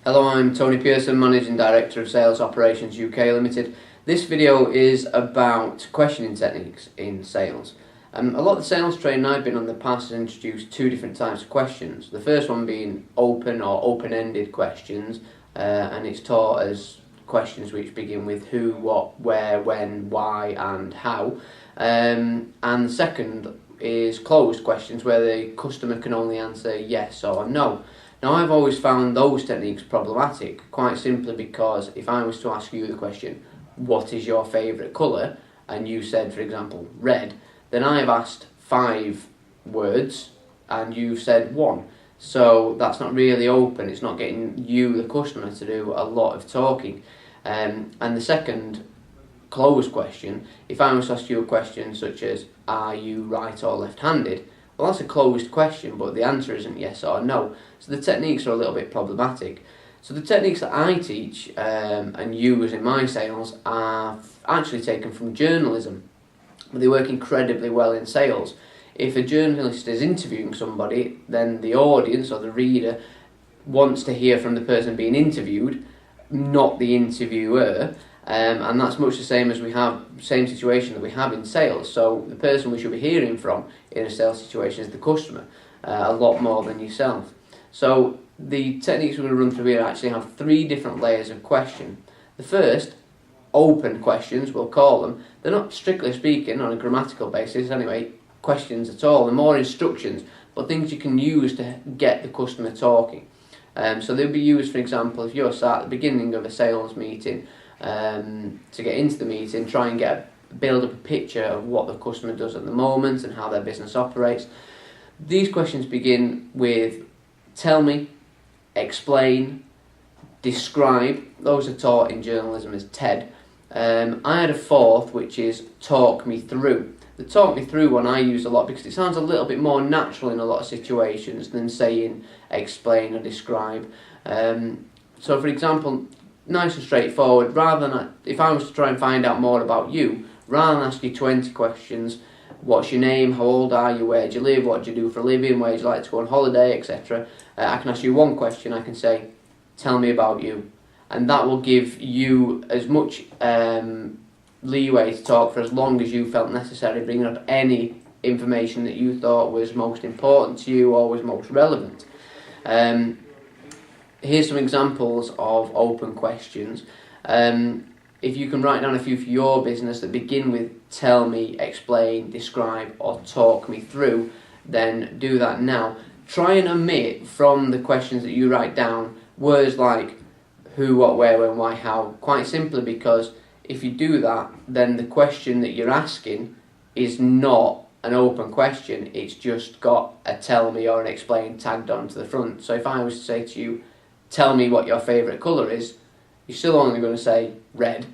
Hello, I'm Tony Pearson, Managing Director of Sales Operations UK Limited. This video is about questioning techniques in sales. A lot of the sales training I've been on in the past has introduced two different types of questions. The first one being open or open-ended questions, and it's taught as questions which begin with who, what, where, when, why and how. And the second is closed questions where the customer can only answer yes or no. Now, I've always found those techniques problematic, quite simply because if I was to ask you the question, what is your favourite colour, and you said, for example, red, then I've asked 5 words and you've said 1. So that's not really open, it's not getting you, the customer, to do a lot of talking. And the second closed question, if I was to ask you a question such as, are you right or left-handed? Well, that's a closed question, but the answer isn't yes or no. So the techniques are a little bit problematic. So the techniques that I teach and use in my sales are actually taken from journalism, but they work incredibly well in sales. If a journalist is interviewing somebody, then the audience or the reader wants to hear from the person being interviewed, not the interviewer. And that's much the same as same situation that we have in sales. So the person we should be hearing from in a sales situation is the customer, a lot more than yourself. So the techniques we're going to run through here actually have 3 different layers of question. The first, open questions, we'll call them. They're not, strictly speaking, on a grammatical basis anyway, questions at all. They're more instructions, but things you can use to get the customer talking. So they'll be used, for example, if you're sat at the beginning of a sales meeting, to get into the meeting, try and build up a picture of what the customer does at the moment and how their business operates. These questions begin with tell me, explain, describe. Those are taught in journalism as TED. I had a 4th, which is talk me through. The talk me through one I use a lot because it sounds a little bit more natural in a lot of situations than saying explain or describe. So for example, nice and straightforward, rather than, if I was to try and find out more about you, rather than ask you 20 questions, what's your name, how old are you, where do you live, what do you do for a living, where do you like to go on holiday, etc. I can ask you one question. I can say, tell me about you. And that will give you as much leeway to talk for as long as you felt necessary, bringing up any information that you thought was most important to you or was most relevant. Here's some examples of open questions. If you can write down a few for your business that begin with tell me, explain, describe or talk me through, then do that now. Try and omit from the questions that you write down words like who, what, where, when, why, how, quite simply because if you do that, then the question that you're asking is not an open question, it's just got a tell me or an explain tagged onto the front. So if I was to say to you, tell me what your favourite colour is, you're still only going to say red,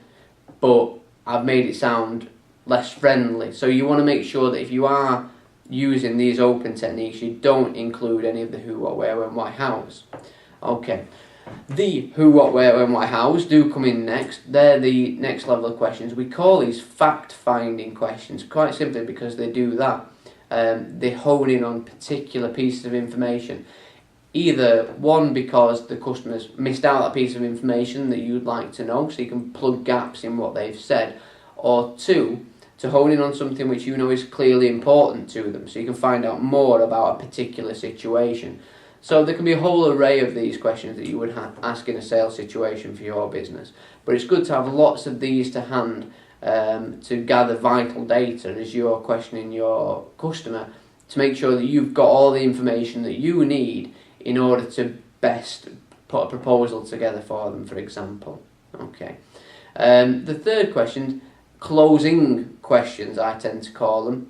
but I've made it sound less friendly. So you want to make sure that if you are using these open techniques, you don't include any of the who, what, where, when, why, hows. Okay, the who, what, where, when, why, hows do come in next. They're the next level of questions. We call these fact-finding questions, quite simply because they do that. They hone in on particular pieces of information. Either one, because the customer's missed out a piece of information that you'd like to know, so you can plug gaps in what they've said, or 2, to hone in on something which you know is clearly important to them, so you can find out more about a particular situation. So there can be a whole array of these questions that you would ask in a sales situation for your business, but it's good to have lots of these to hand to gather vital data as you're questioning your customer, to make sure that you've got all the information that you need in order to best put a proposal together for them, for example. Okay. The third question, closing questions, I tend to call them.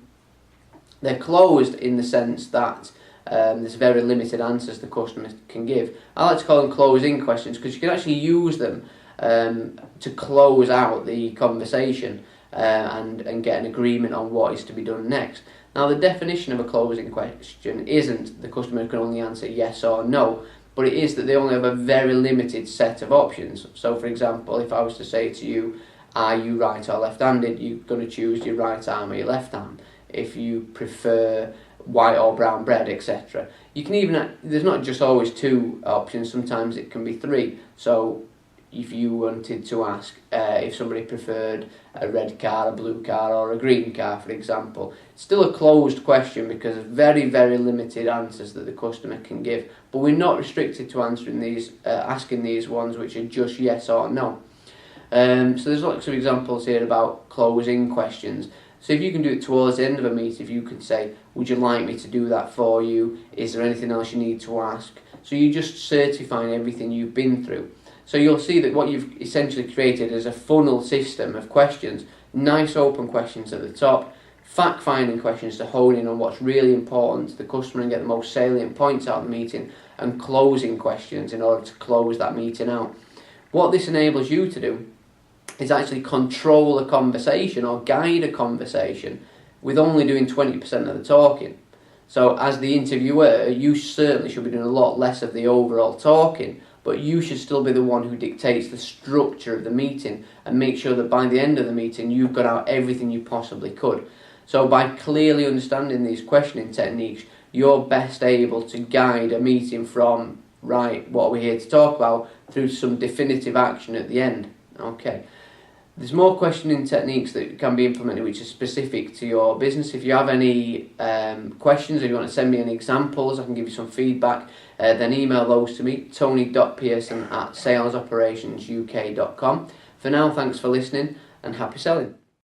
They're closed in the sense that there's very limited answers the customer can give. I like to call them closing questions because you can actually use them to close out the conversation and get an agreement on what is to be done next. Now, the definition of a closing question isn't the customer can only answer yes or no, but it is that they only have a very limited set of options. So, for example, if I was to say to you, are you right or left-handed, you're going to choose your right arm or your left arm. If you prefer white or brown bread, etc. You can even, there's not just always two options, sometimes it can be three. So if you wanted to ask if somebody preferred a red car, a blue car or a green car, for example, it's still a closed question because of very, very limited answers that the customer can give. But we're not restricted to answering these, asking these ones which are just yes or no. So there's lots of examples here about closing questions. So if you can do it towards the end of a meeting, if you can say, would you like me to do that for you? Is there anything else you need to ask? So you're just certifying everything you've been through. So you'll see that what you've essentially created is a funnel system of questions, nice open questions at the top, fact-finding questions to hone in on what's really important to the customer and get the most salient points out of the meeting, and closing questions in order to close that meeting out. What this enables you to do is actually control a conversation or guide a conversation with only doing 20% of the talking. So as the interviewer, you certainly should be doing a lot less of the overall talking, but you should still be the one who dictates the structure of the meeting and make sure that by the end of the meeting you've got out everything you possibly could. So by clearly understanding these questioning techniques, you're best able to guide a meeting from, right, what are we here to talk about, through some definitive action at the end. Okay. There's more questioning techniques that can be implemented which are specific to your business. If you have any questions, or you want to send me any examples, I can give you some feedback, then email those to me, tony.pearson@salesoperationsuk.com. For now, thanks for listening and happy selling.